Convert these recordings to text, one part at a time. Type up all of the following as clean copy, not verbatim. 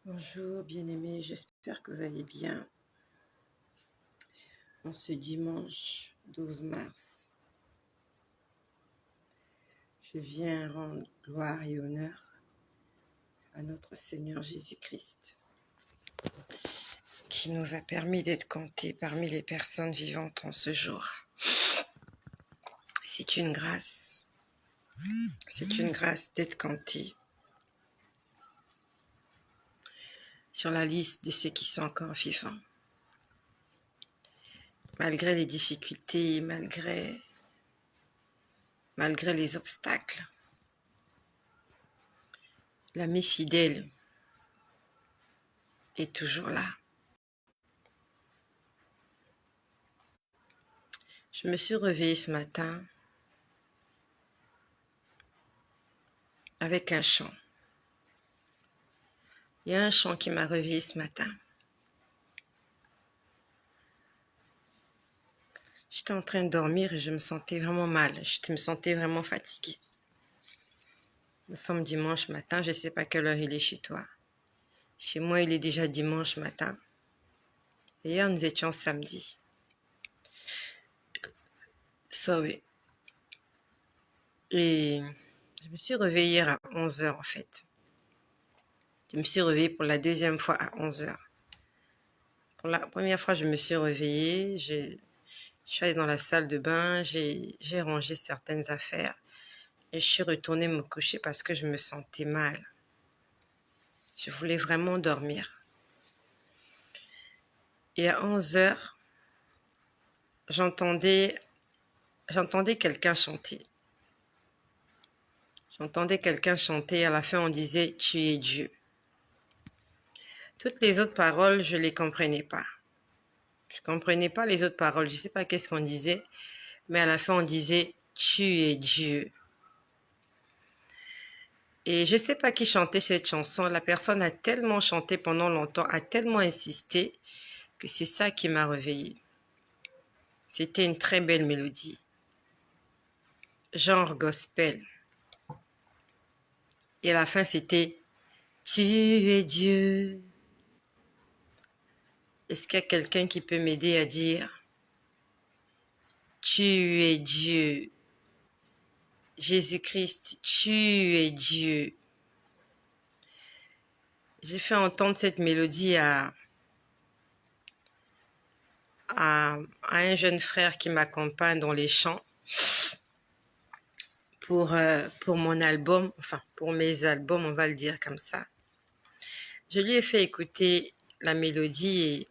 Bonjour bien-aimés, j'espère que vous allez bien. En ce dimanche 12 mars, je viens rendre gloire et honneur à notre Seigneur Jésus-Christ, qui nous a permis d'être comptés parmi les personnes vivantes en ce jour. C'est une grâce d'être compté sur la liste de ceux qui sont encore vivants. Malgré les difficultés, malgré les obstacles, l'ami fidèle est toujours là. Je me suis réveillée ce matin avec un chant. Il y a un chant qui m'a réveillée ce matin. J'étais en train de dormir et je me sentais vraiment mal. Je me sentais vraiment fatiguée. Nous sommes dimanche matin, je ne sais pas quelle heure il est chez toi. Chez moi, il est déjà dimanche matin. Et hier, nous étions samedi. Sorry. Et je me suis réveillée hier à 11h en fait. Je me suis réveillée pour la deuxième fois à 11h. Pour la première fois, je me suis réveillée. Je suis allée dans la salle de bain. J'ai rangé certaines affaires. Et je suis retournée me coucher parce que je me sentais mal. Je voulais vraiment dormir. Et à 11h, j'entendais quelqu'un chanter. J'entendais quelqu'un chanter. À la fin, on disait « Tu es Dieu ». Toutes les autres paroles, je ne les comprenais pas. Je ne comprenais pas les autres paroles. Je ne sais pas qu'est-ce qu'on disait. Mais à la fin, on disait « Tu es Dieu ». Et je ne sais pas qui chantait cette chanson. La personne a tellement chanté pendant longtemps, a tellement insisté que c'est ça qui m'a réveillée. C'était une très belle mélodie. Genre gospel. Et à la fin, c'était « Tu es Dieu ». Est-ce qu'il y a quelqu'un qui peut m'aider à dire « Tu es Dieu ». Jésus-Christ, tu es Dieu. J'ai fait entendre cette mélodie à un jeune frère qui m'accompagne dans les chants pour mon album, enfin pour mes albums, on va le dire comme ça. Je lui ai fait écouter la mélodie et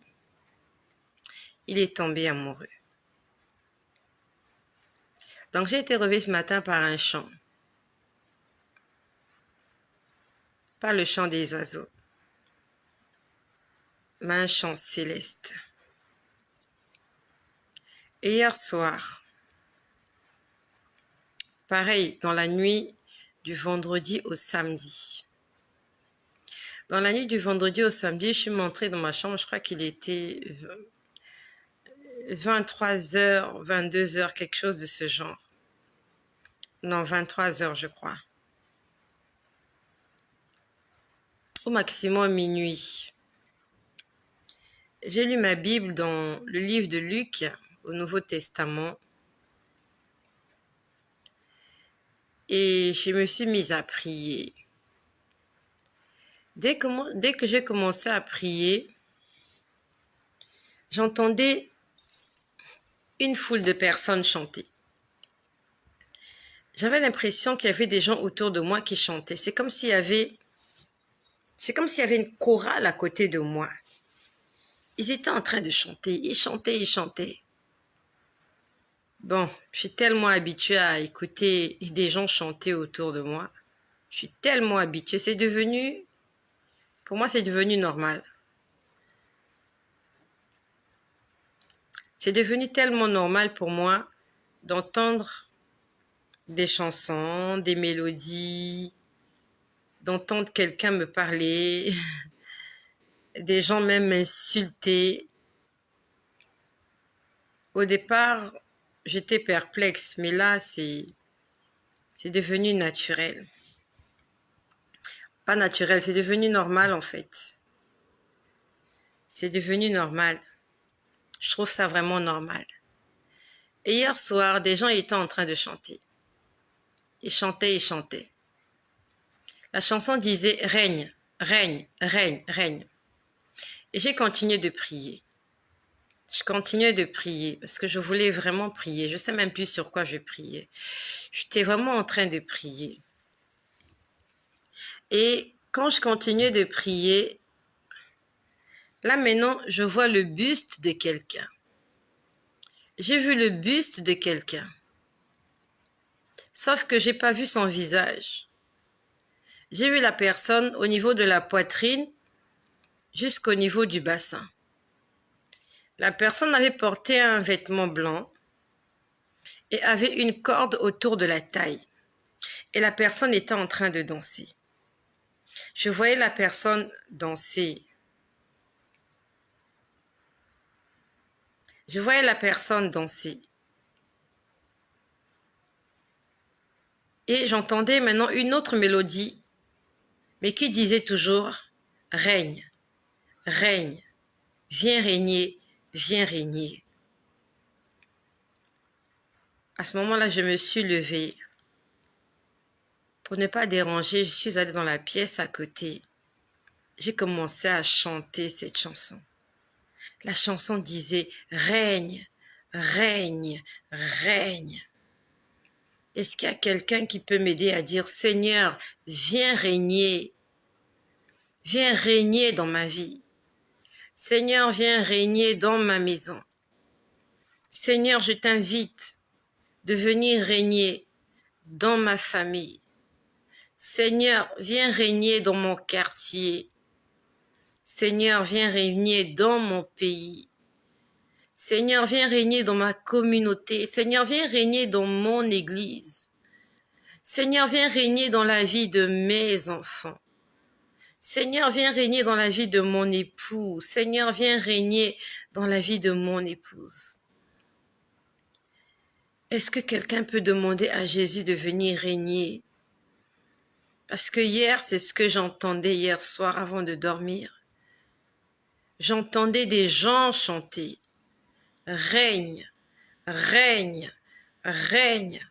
il est tombé amoureux. Donc j'ai été réveillée ce matin par un chant. Pas le chant des oiseaux, mais un chant céleste. Et hier soir, pareil, dans la nuit du vendredi au samedi. Dans la nuit du vendredi au samedi, je suis montrée dans ma chambre, je crois qu'il était 23h, 22h, quelque chose de ce genre. Non, 23h, je crois. Au maximum minuit. J'ai lu ma Bible dans le livre de Luc, au Nouveau Testament. Et je me suis mise à prier. Dès que j'ai commencé à prier, j'entendais une foule de personnes chanter. J'avais l'impression qu'il y avait des gens autour de moi qui chantaient. C'est comme s'il y avait une chorale à côté de moi. Ils étaient en train de chanter. Ils chantaient. Bon, je suis tellement habituée à écouter des gens chanter autour de moi. Je suis tellement habituée. Pour moi, c'est devenu normal. C'est devenu tellement normal pour moi d'entendre des chansons, des mélodies, d'entendre quelqu'un me parler, des gens même m'insulter. Au départ, j'étais perplexe, mais là, c'est devenu naturel. Pas naturel, c'est devenu normal en fait. C'est devenu normal. Je trouve ça vraiment normal. Et hier soir, des gens étaient en train de chanter. Ils chantaient, ils chantaient. La chanson disait « Règne, règne, règne, règne ». Et j'ai continué de prier. Je continuais de prier parce que je voulais vraiment prier. Je ne sais même plus sur quoi je priais. J'étais vraiment en train de prier. Et quand je continuais de prier, là maintenant, je vois le buste de quelqu'un. J'ai vu le buste de quelqu'un. Sauf que j'ai pas vu son visage. J'ai vu la personne au niveau de la poitrine jusqu'au niveau du bassin. La personne avait porté un vêtement blanc et avait une corde autour de la taille. Et la personne était en train de danser. Je voyais la personne danser. Je voyais la personne danser. Et j'entendais maintenant une autre mélodie, mais qui disait toujours « Règne, règne, viens régner, viens régner ». À ce moment-là, je me suis levée. Pour ne pas déranger, je suis allée dans la pièce à côté. J'ai commencé à chanter cette chanson. La chanson disait « Règne, règne, règne ». Est-ce qu'il y a quelqu'un qui peut m'aider à dire « Seigneur, viens régner dans ma vie. Seigneur, viens régner dans ma maison. Seigneur, je t'invite de venir régner dans ma famille. Seigneur, viens régner dans mon quartier. Seigneur, viens régner dans mon pays. Seigneur, viens régner dans ma communauté. Seigneur, viens régner dans mon église. Seigneur, viens régner dans la vie de mes enfants. Seigneur, viens régner dans la vie de mon époux. Seigneur, viens régner dans la vie de mon épouse. » Est-ce que quelqu'un peut demander à Jésus de venir régner? Parce que hier, c'est ce que j'entendais hier soir avant de dormir. J'entendais des gens chanter « Règne, règne, règne ».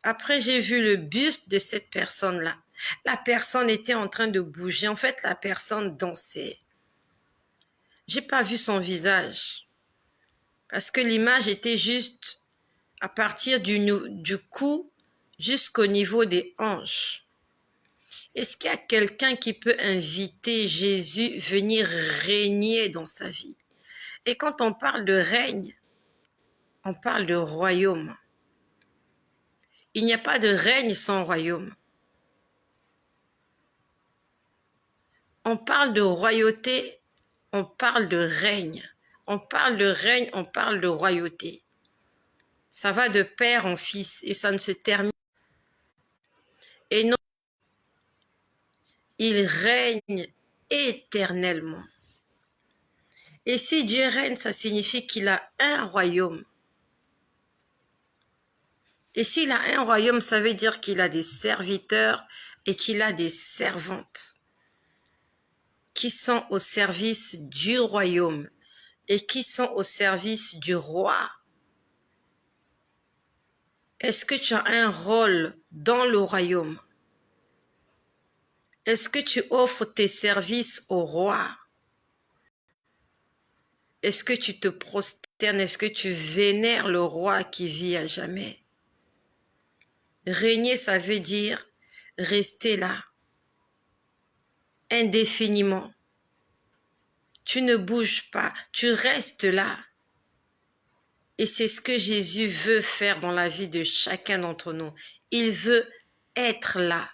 Après, j'ai vu le buste de cette personne-là. La personne était en train de bouger. En fait, la personne dansait. J'ai pas vu son visage. Parce que l'image était juste à partir du cou jusqu'au niveau des hanches. Est-ce qu'il y a quelqu'un qui peut inviter Jésus à venir régner dans sa vie? Et quand on parle de règne, on parle de royaume. Il n'y a pas de règne sans royaume. On parle de royauté, on parle de règne. On parle de règne, on parle de royauté. Ça va de père en fils et ça ne se termine. Et non, il règne éternellement. Et si Dieu règne, ça signifie qu'il a un royaume. Et s'il a un royaume, ça veut dire qu'il a des serviteurs et qu'il a des servantes qui sont au service du royaume et qui sont au service du roi. Est-ce que tu as un rôle dans le royaume? Est-ce que tu offres tes services au roi? Est-ce que tu te prosternes? Est-ce que tu vénères le roi qui vit à jamais? Régner, ça veut dire rester là, indéfiniment. Tu ne bouges pas, tu restes là. Et c'est ce que Jésus veut faire dans la vie de chacun d'entre nous. Il veut être là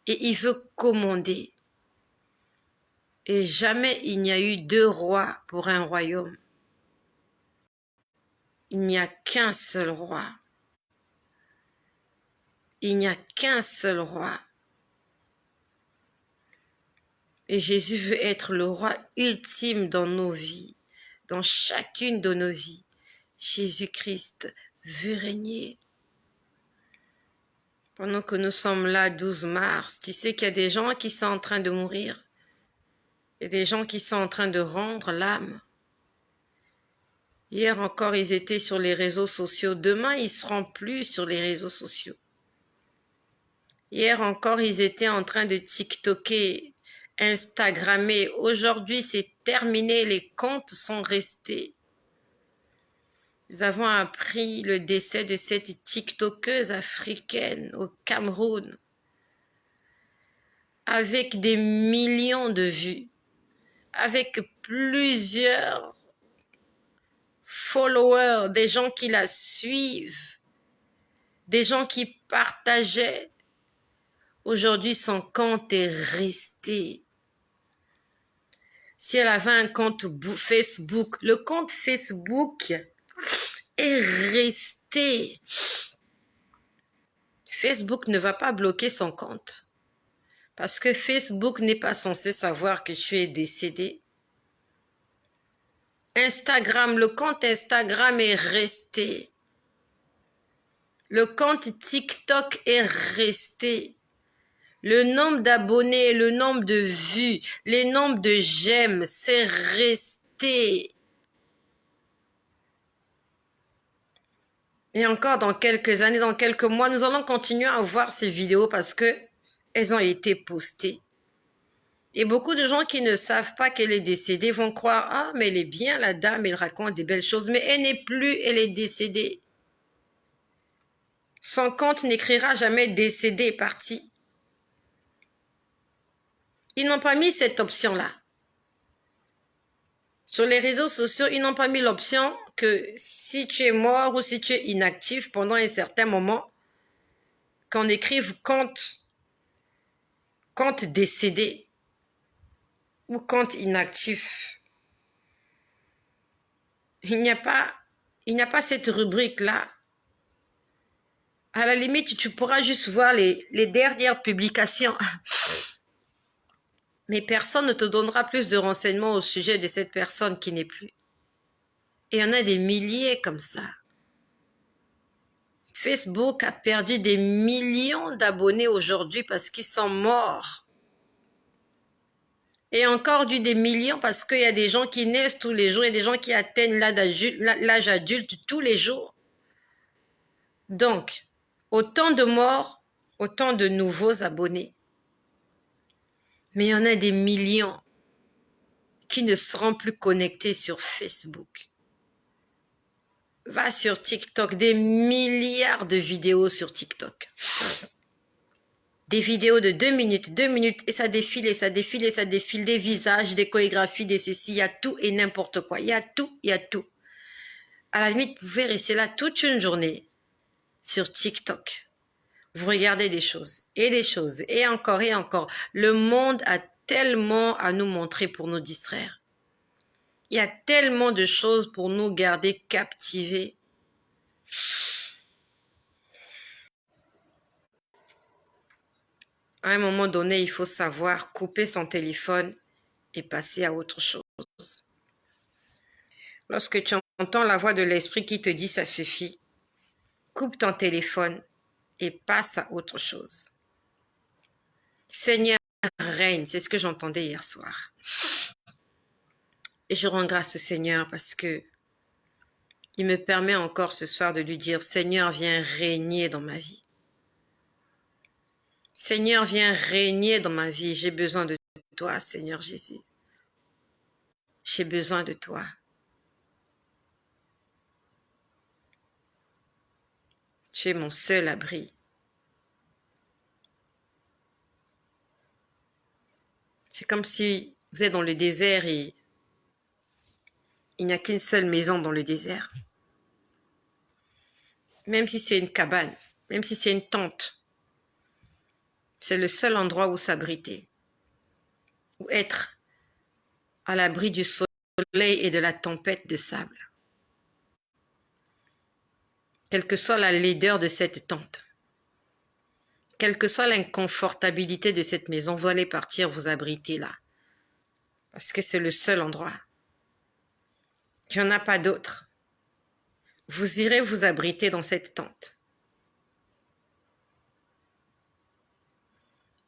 et il veut commander. Et jamais il n'y a eu deux rois pour un royaume. Il n'y a qu'un seul roi. Il n'y a qu'un seul roi. Et Jésus veut être le roi ultime dans nos vies, dans chacune de nos vies. Jésus-Christ veut régner. Pendant que nous sommes là, 12 mars, tu sais qu'il y a des gens qui sont en train de mourir. Il y a des gens qui sont en train de rendre l'âme. Hier encore, ils étaient sur les réseaux sociaux. Demain, ils seront plus sur les réseaux sociaux. Hier encore, ils étaient en train de TikToker, Instagrammer. Aujourd'hui, c'est terminé. Les comptes sont restés. Nous avons appris le décès de cette TikTokeuse africaine au Cameroun avec des millions de vues, avec plusieurs followers, des gens qui la suivent, des gens qui partageaient. Aujourd'hui, son compte est resté. Si elle avait un compte Facebook, le compte Facebook est resté. Facebook ne va pas bloquer son compte parce que Facebook n'est pas censé savoir que tu es décédé. Instagram, le compte Instagram est resté. Le compte TikTok est resté. Le nombre d'abonnés, le nombre de vues, les nombres de j'aime, c'est resté. Et encore dans quelques années, dans quelques mois, nous allons continuer à voir ces vidéos parce que elles ont été postées. Et beaucoup de gens qui ne savent pas qu'elle est décédée vont croire, ah, mais elle est bien, la dame, elle raconte des belles choses. Mais elle n'est plus, elle est décédée. Son compte n'écrira jamais décédé, parti. Ils n'ont pas mis cette option-là. Sur les réseaux sociaux, ils n'ont pas mis l'option que si tu es mort ou si tu es inactif pendant un certain moment, qu'on écrive compte décédé ou compte inactif. Il n'y a pas cette rubrique-là. À la limite, tu pourras juste voir les dernières publications. Mais personne ne te donnera plus de renseignements au sujet de cette personne qui n'est plus. Et il y en a des milliers comme ça. Facebook a perdu des millions d'abonnés aujourd'hui parce qu'ils sont morts. Et encore des millions parce qu'il y a des gens qui naissent tous les jours et des gens qui atteignent l'âge adulte tous les jours. Donc, autant de morts, autant de nouveaux abonnés. Mais il y en a des millions qui ne seront plus connectés sur Facebook. Va sur TikTok, des milliards de vidéos sur TikTok. Des vidéos de 2 minutes, et ça défile, et ça défile, et ça défile, des visages, des chorégraphies, des ceci, il y a tout et n'importe quoi. Il y a tout, il y a tout. À la limite, vous pouvez rester là toute une journée sur TikTok. Vous regardez des choses, et encore, et encore. Le monde a tellement à nous montrer pour nous distraire. Il y a tellement de choses pour nous garder captivés. À un moment donné, il faut savoir couper son téléphone et passer à autre chose. Lorsque tu entends la voix de l'esprit qui te dit ça suffit, coupe ton téléphone et passe à autre chose. Seigneur, règne, c'est ce que j'entendais hier soir. Et je rends grâce au Seigneur parce que il me permet encore ce soir de lui dire, Seigneur, viens régner dans ma vie. Seigneur, viens régner dans ma vie. J'ai besoin de toi, Seigneur Jésus. J'ai besoin de toi. Tu es mon seul abri. C'est comme si vous êtes dans le désert et il n'y a qu'une seule maison dans le désert. Même si c'est une cabane, même si c'est une tente, c'est le seul endroit où s'abriter, où être à l'abri du soleil et de la tempête de sable. Quelle que soit la laideur de cette tente, quelle que soit l'inconfortabilité de cette maison, vous allez partir vous abriter là. Parce que c'est le seul endroit. Il n'y en a pas d'autre. Vous irez vous abriter dans cette tente.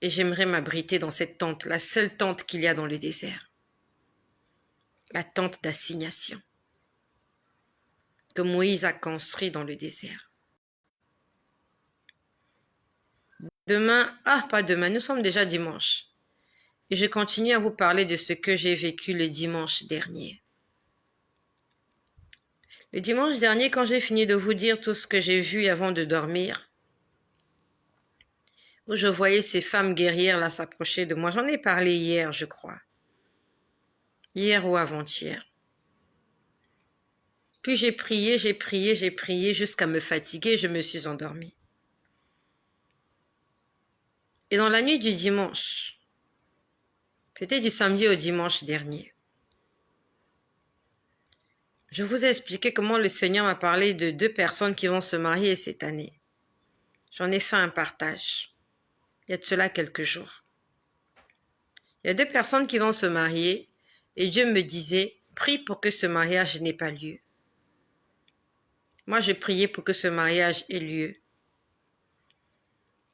Et j'aimerais m'abriter dans cette tente, la seule tente qu'il y a dans le désert. la tente d'assignation que Moïse a construite dans le désert. Demain, pas demain, nous sommes déjà dimanche. Et je continue à vous parler de ce que j'ai vécu le dimanche dernier. Le dimanche dernier, quand j'ai fini de vous dire tout ce que j'ai vu avant de dormir, où je voyais ces femmes guerrières là s'approcher de moi, j'en ai parlé hier, je crois. Hier ou avant-hier. Puis j'ai prié jusqu'à me fatiguer, je me suis endormie. Et dans la nuit du dimanche, c'était du samedi au dimanche dernier, je vous ai expliqué comment le Seigneur m'a parlé de 2 personnes qui vont se marier cette année. J'en ai fait un partage. Il y a de cela quelques jours. Il y a 2 personnes qui vont se marier et Dieu me disait, prie pour que ce mariage n'ait pas lieu. Moi, je priais pour que ce mariage ait lieu.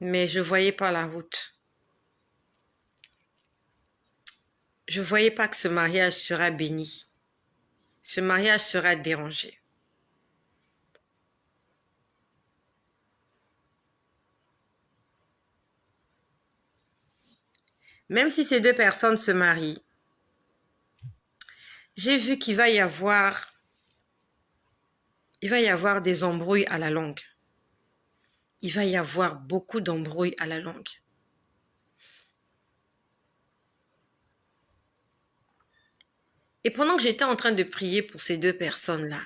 Mais je ne voyais pas la route. Je ne voyais pas que ce mariage sera béni. Ce mariage sera dérangé. Même si ces 2 personnes se marient, j'ai vu qu'il va y avoir des embrouilles à la longue. Il va y avoir beaucoup d'embrouilles à la longue. Et pendant que j'étais en train de prier pour ces 2 personnes-là,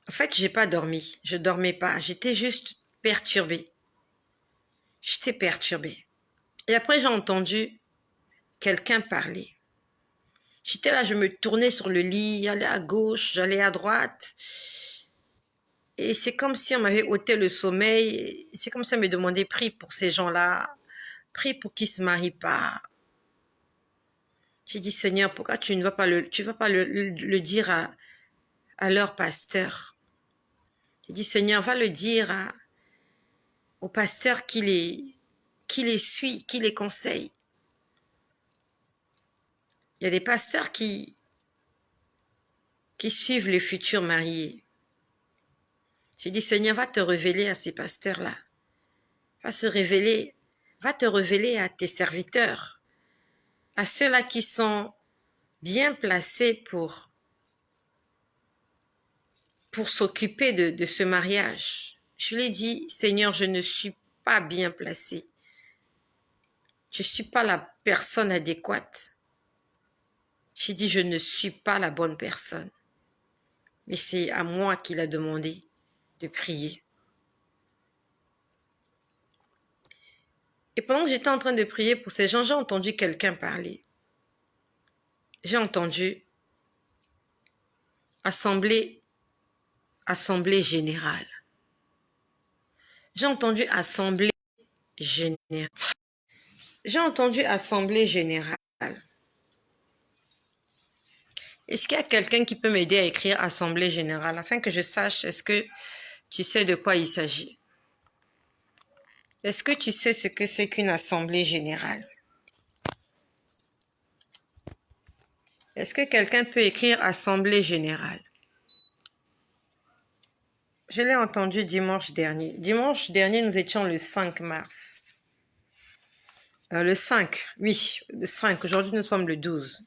en fait, j'ai pas dormi. Je dormais pas. J'étais juste perturbée. J'étais perturbée. Et après, j'ai entendu quelqu'un parler. J'étais là, je me tournais sur le lit, j'allais à gauche, j'allais à droite. Et c'est comme si on m'avait ôté le sommeil. C'est comme si on me demandait, prie pour ces gens-là. Prie pour qu'ils ne se marient pas. J'ai dit, Seigneur, pourquoi tu ne vas pas le dire à leur pasteur? J'ai dit, Seigneur, va le dire au pasteur qui les suit, qui les conseille. Il y a des pasteurs qui suivent les futurs mariés. J'ai dit, Seigneur, va te révéler à ces pasteurs-là. Va te révéler à tes serviteurs, à ceux-là qui sont bien placés pour s'occuper de ce mariage. Je lui ai dit, Seigneur, je ne suis pas bien placée. Je ne suis pas la personne adéquate. J'ai dit, je ne suis pas la bonne personne. Mais c'est à moi qu'il a demandé de prier. Et pendant que j'étais en train de prier pour ces gens, j'ai entendu quelqu'un parler. J'ai entendu assemblée générale. J'ai entendu assemblée générale. J'ai entendu assemblée générale. Est-ce qu'il y a quelqu'un qui peut m'aider à écrire assemblée générale afin que je sache, est-ce que tu sais de quoi il s'agit? Est-ce que tu sais ce que c'est qu'une assemblée générale? Est-ce que quelqu'un peut écrire assemblée générale? Je l'ai entendu dimanche dernier. Dimanche dernier, nous étions le 5 mars. Le 5, oui, le 5. Aujourd'hui, nous sommes le 12.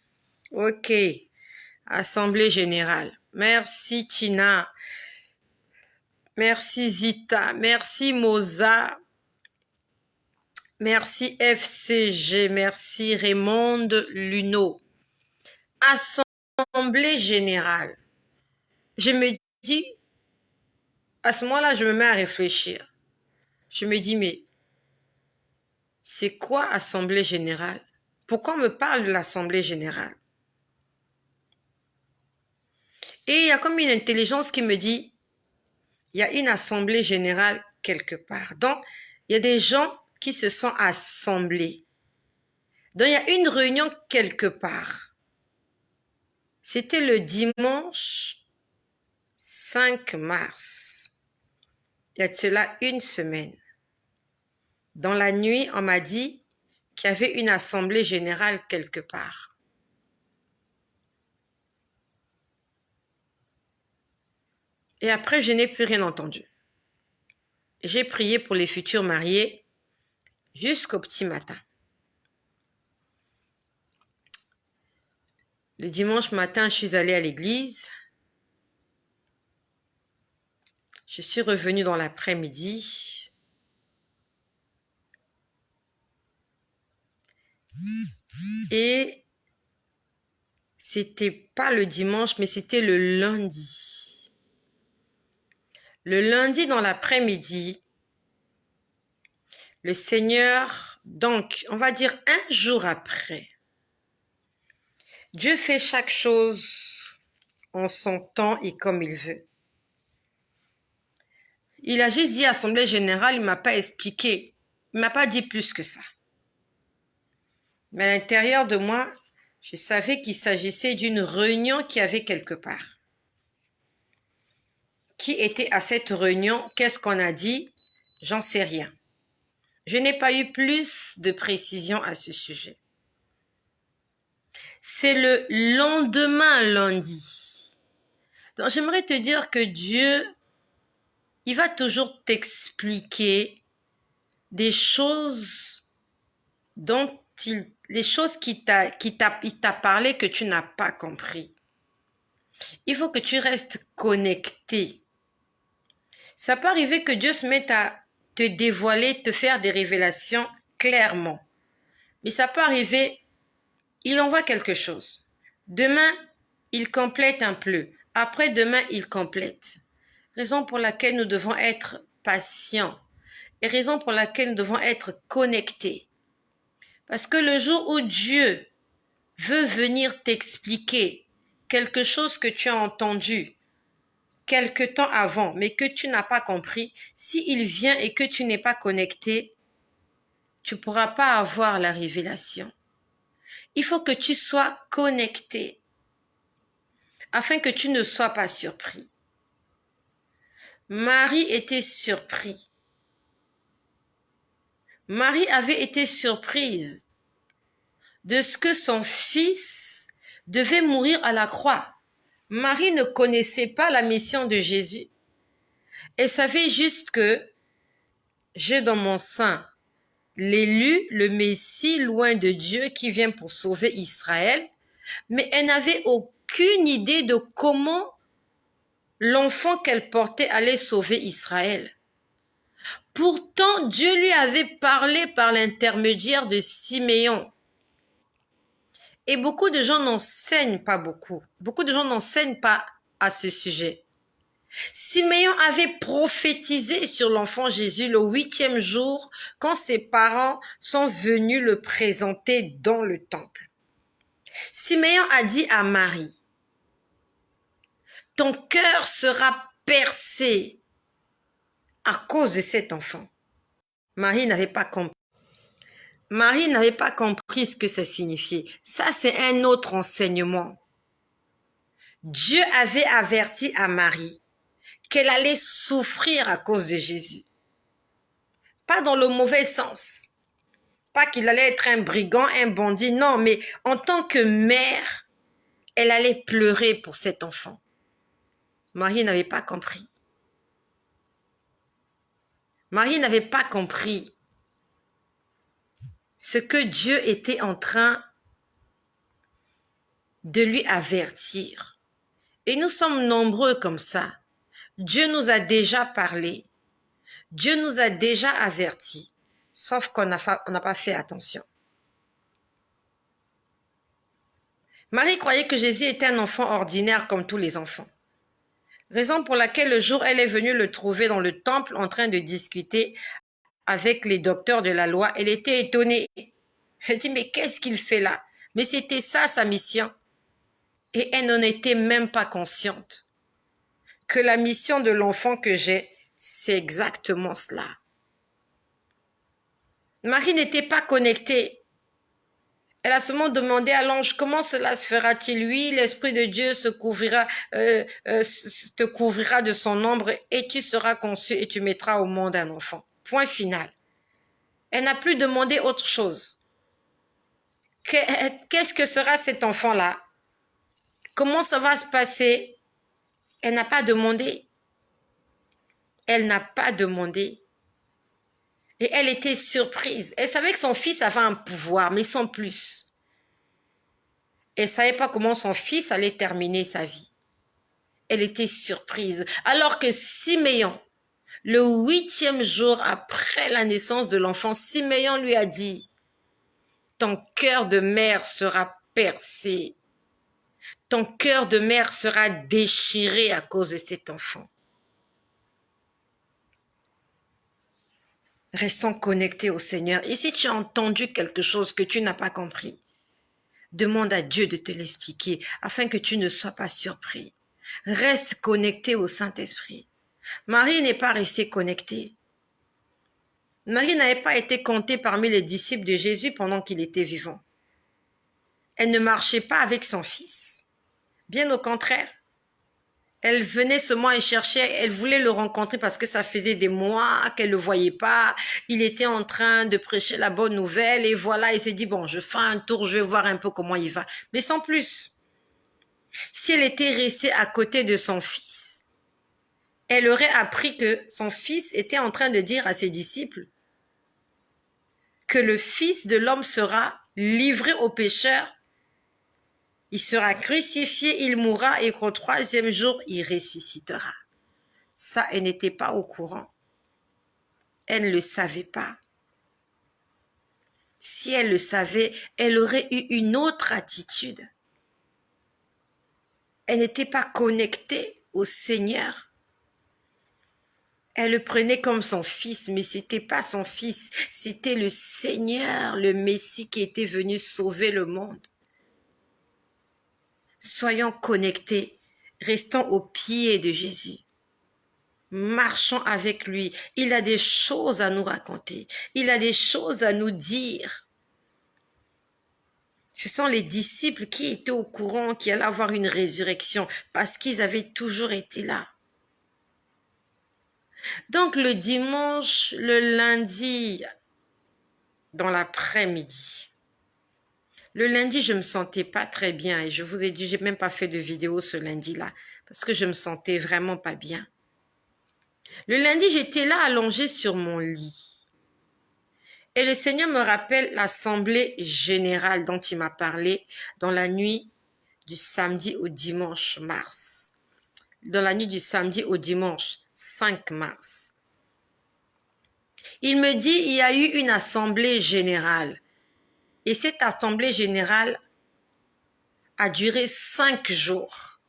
Ok. Assemblée générale. Merci Tina. Merci Zita. Merci Moza. Merci FCG. Merci Raymond Luno. Assemblée générale. Je me dis, à ce moment-là, je me mets à réfléchir. Je me dis, mais c'est quoi Assemblée générale? Pourquoi on me parle de l'Assemblée générale? Et il y a comme une intelligence qui me dit, il y a une Assemblée générale quelque part. Donc, il y a des gens qui se sont assemblés. Donc, il y a une réunion quelque part. C'était le dimanche 5 mars. Il y a de cela une semaine. Dans la nuit, on m'a dit qu'il y avait une assemblée générale quelque part. Et après, je n'ai plus rien entendu. J'ai prié pour les futurs mariés jusqu'au petit matin. Le dimanche matin, je suis allée à l'église. Je suis revenue dans l'après-midi. Et c'était pas le dimanche, mais c'était le lundi. Le lundi dans l'après-midi, le Seigneur, donc, on va dire un jour après, Dieu fait chaque chose en son temps et comme il veut. Il a juste dit Assemblée générale, il m'a pas expliqué. Il m'a pas dit plus que ça. Mais à l'intérieur de moi, je savais qu'il s'agissait d'une réunion qui avait quelque part. Qui était à cette réunion? Qu'est-ce qu'on a dit? J'en sais rien. Je n'ai pas eu plus de précision à ce sujet. C'est le lendemain lundi. Donc j'aimerais te dire que Dieu, il va toujours t'expliquer des choses dont les choses il t'a parlé que tu n'as pas compris. Il faut que tu restes connecté. Ça peut arriver que Dieu se mette à te dévoiler, te faire des révélations clairement. Mais ça peut arriver, il envoie quelque chose. Demain, il complète un peu. Après-demain, il complète. Raison pour laquelle nous devons être patients. Et raison pour laquelle nous devons être connectés. Parce que le jour où Dieu veut venir t'expliquer quelque chose que tu as entendu quelque temps avant, mais que tu n'as pas compris, s'il vient et que tu n'es pas connecté, tu ne pourras pas avoir la révélation. Il faut que tu sois connecté afin que tu ne sois pas surpris. Marie était surpris. Marie avait été surprise de ce que son fils devait mourir à la croix. Marie ne connaissait pas la mission de Jésus. Elle savait juste que j'ai dans mon sein l'élu, le Messie loin de Dieu qui vient pour sauver Israël, mais elle n'avait aucune idée de comment l'enfant qu'elle portait allait sauver Israël. Pourtant, Dieu lui avait parlé par l'intermédiaire de Siméon. Et beaucoup de gens n'enseignent pas beaucoup. Beaucoup de gens n'enseignent pas à ce sujet. Siméon avait prophétisé sur l'enfant Jésus le 8e jour quand ses parents sont venus le présenter dans le temple. Siméon a dit à Marie, « Ton cœur sera percé à cause de cet enfant. » Marie n'avait pas compris. Marie n'avait pas compris ce que ça signifiait. Ça, c'est un autre enseignement. Dieu avait averti à Marie qu'elle allait souffrir à cause de Jésus. Pas dans le mauvais sens. Pas qu'il allait être un brigand, un bandit, non, mais en tant que mère, elle allait pleurer pour cet enfant. Marie n'avait pas compris. Marie n'avait pas compris ce que Dieu était en train de lui avertir. Et nous sommes nombreux comme ça. Dieu nous a déjà parlé. Dieu nous a déjà avertis. Sauf qu'on n'a pas fait attention. Marie croyait que Jésus était un enfant ordinaire comme tous les enfants. Raison pour laquelle le jour elle est venue le trouver dans le temple en train de discuter avec les docteurs de la loi, elle était étonnée. Elle dit, mais qu'est-ce qu'il fait là? Mais c'était ça sa mission. Et elle n'en était même pas consciente. Que la mission de l'enfant que j'ai, c'est exactement cela. Marie n'était pas connectée. Elle a seulement demandé à l'ange, comment cela se fera-t-il? Oui, l'Esprit de Dieu te couvrira de son ombre et tu seras conçu et tu mettras au monde un enfant. Point final. Elle n'a plus demandé autre chose. Qu'est-ce que sera cet enfant-là? Comment ça va se passer? Elle n'a pas demandé. Elle n'a pas demandé. Et elle était surprise. Elle savait que son fils avait un pouvoir, mais sans plus. Elle ne savait pas comment son fils allait terminer sa vie. Elle était surprise. Alors que Siméon, le 8e jour après la naissance de l'enfant, Siméon lui a dit, ton cœur de mère sera percé. Ton cœur de mère sera déchiré à cause de cet enfant. Restons connectés au Seigneur. Et si tu as entendu quelque chose que tu n'as pas compris, demande à Dieu de te l'expliquer afin que tu ne sois pas surpris. Reste connecté au Saint-Esprit. Marie n'est pas restée connectée. Marie n'avait pas été comptée parmi les disciples de Jésus pendant qu'il était vivant. Elle ne marchait pas avec son fils. Bien au contraire. Elle venait seulement et cherchait, elle voulait le rencontrer parce que ça faisait des mois qu'elle ne le voyait pas. Il était en train de prêcher la bonne nouvelle et voilà, il s'est dit, bon, je fais un tour, je vais voir un peu comment il va. Mais sans plus. Si elle était restée à côté de son fils, elle aurait appris que son fils était en train de dire à ses disciples que le Fils de l'homme sera livré aux pécheurs. Il sera crucifié, il mourra et qu'au 3e jour, il ressuscitera. Ça, elle n'était pas au courant. Elle ne le savait pas. Si elle le savait, elle aurait eu une autre attitude. Elle n'était pas connectée au Seigneur. Elle le prenait comme son fils, mais ce n'était pas son fils. C'était le Seigneur, le Messie qui était venu sauver le monde. Soyons connectés, restons au pied de Jésus. Marchons avec lui. Il a des choses à nous raconter. Il a des choses à nous dire. Ce sont les disciples qui étaient au courant qu'il allait avoir une résurrection parce qu'ils avaient toujours été là. Donc le dimanche, le lundi, dans l'après-midi, le lundi, je me sentais pas très bien et je vous ai dit, j'ai même pas fait de vidéo ce lundi-là parce que je me sentais vraiment pas bien. Le lundi, j'étais là allongée sur mon lit. Et le Seigneur me rappelle l'assemblée générale dont il m'a parlé dans la nuit du samedi au dimanche mars. Dans la nuit du samedi au dimanche 5 mars. Il me dit, il y a eu une assemblée générale. Et cette assemblée générale a duré 5 jours.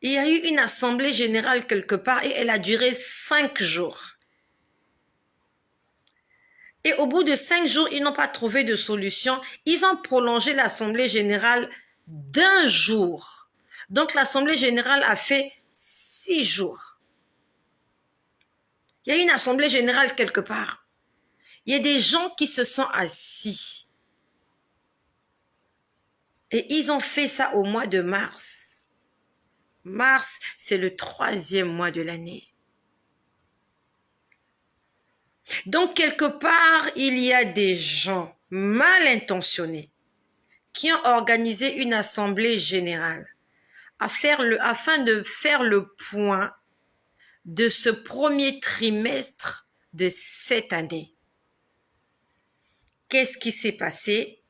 Il y a eu une assemblée générale quelque part et elle a duré 5 jours. Et au bout de 5 jours, ils n'ont pas trouvé de solution. Ils ont prolongé l'assemblée générale d'1 jour. Donc l'assemblée générale a fait 6 jours. Il y a une assemblée générale quelque part. Il y a des gens qui se sont assis. Et ils ont fait ça au mois de mars. Mars, c'est le 3e mois de l'année. Donc, quelque part, il y a des gens mal intentionnés qui ont organisé une assemblée générale afin de faire le point de ce premier trimestre de cette année. Qu'est-ce qui s'est passé?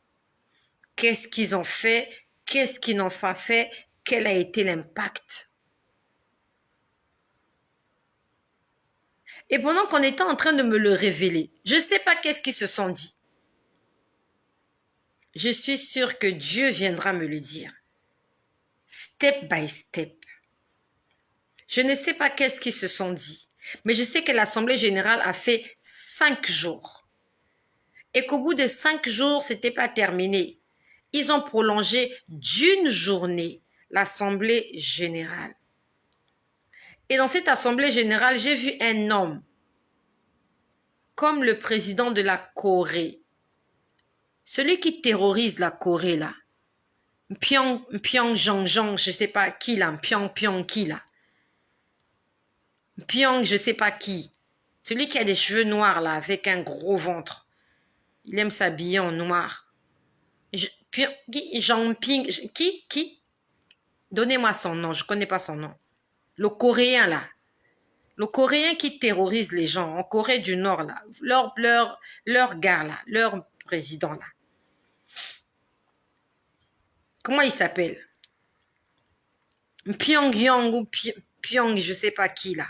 Qu'est-ce qu'ils ont fait? Qu'est-ce qu'ils n'ont pas fait? Quel a été l'impact? Et pendant qu'on était en train de me le révéler, je ne sais pas qu'est-ce qu'ils se sont dit. Je suis sûre que Dieu viendra me le dire. Step by step. Je ne sais pas qu'est-ce qu'ils se sont dit, mais je sais que l'Assemblée générale a fait 5 jours. Et qu'au bout de 5 jours, ce n'était pas terminé. Ils ont prolongé d'1 journée l'Assemblée générale. Et dans cette Assemblée générale, j'ai vu un homme comme le président de la Corée. Celui qui terrorise la Corée, là. Pyongyang, je sais pas qui, là. Pyong, qui, là. Pyong, je sais pas qui. Celui qui a des cheveux noirs, là, avec un gros ventre. Il aime s'habiller en noir. Qui? Donnez-moi son nom, je connais pas son nom. Le Coréen, là. Le Coréen qui terrorise les gens en Corée du Nord, là, leur gars, là, leur président, là. Comment il s'appelle? Pyongyang ou Pyong, je sais pas qui, là.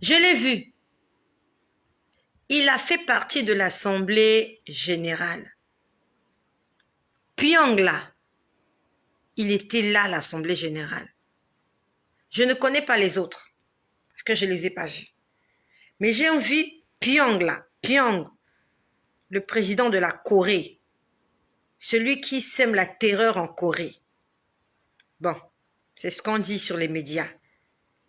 Je l'ai vu. Il a fait partie de l'Assemblée générale. Pyong, là, il était là, l'Assemblée générale. Je ne connais pas les autres, parce que je ne les ai pas vus. Mais j'ai vu Pyong, là, Pyong, le président de la Corée, celui qui sème la terreur en Corée. Bon, c'est ce qu'on dit sur les médias.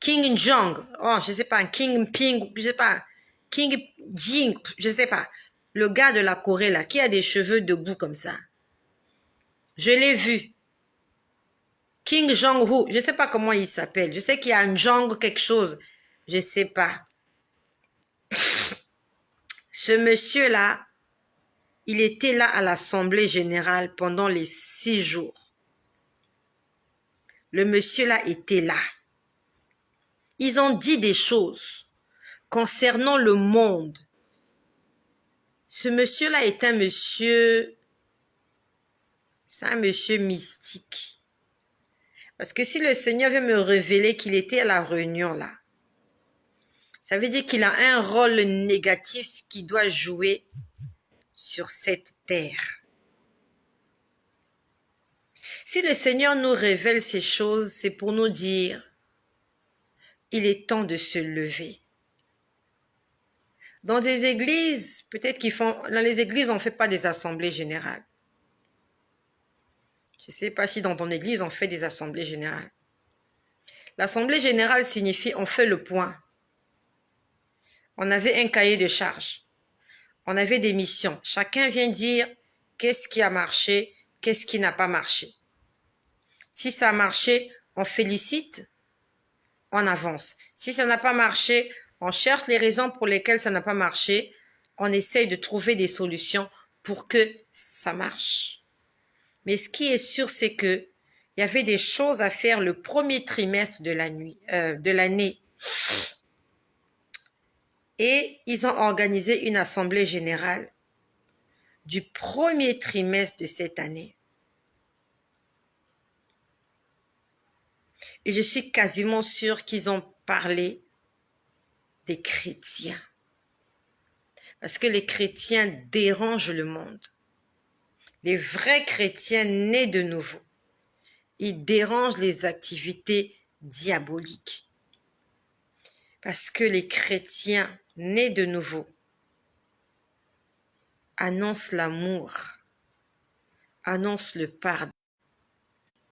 King Jong, oh, je sais pas, King Ping, je sais pas, King Jing, je sais pas. Le gars de la Corée, là, qui a des cheveux debout comme ça. Je l'ai vu. King Jong-ho, je sais pas comment il s'appelle. Je sais qu'il y a un Jong quelque chose. Je sais pas. Ce monsieur-là, il était là à l'Assemblée générale pendant les 6 jours. Le monsieur-là était là. Ils ont dit des choses concernant le monde. Ce monsieur-là est un monsieur... C'est un monsieur mystique. Parce que si le Seigneur veut me révéler qu'il était à la réunion là, ça veut dire qu'il a un rôle négatif qu'il doit jouer sur cette terre. Si le Seigneur nous révèle ces choses, c'est pour nous dire, il est temps de se lever. Dans des églises, peut-être dans les églises, on ne fait pas des assemblées générales. Je ne sais pas si dans ton église, on fait des assemblées générales. L'assemblée générale signifie on fait le point. On avait un cahier de charges. On avait des missions. Chacun vient dire qu'est-ce qui a marché, qu'est-ce qui n'a pas marché. Si ça a marché, on félicite, on avance. Si ça n'a pas marché, on cherche les raisons pour lesquelles ça n'a pas marché. On essaye de trouver des solutions pour que ça marche. Mais ce qui est sûr, c'est que il y avait des choses à faire le premier trimestre de l'année. Et ils ont organisé une assemblée générale du premier trimestre de cette année. Et je suis quasiment sûre qu'ils ont parlé des chrétiens. Parce que les chrétiens dérangent le monde. Les vrais chrétiens nés de nouveau, ils dérangent les activités diaboliques. Parce que les chrétiens nés de nouveau annoncent l'amour, annoncent le pardon.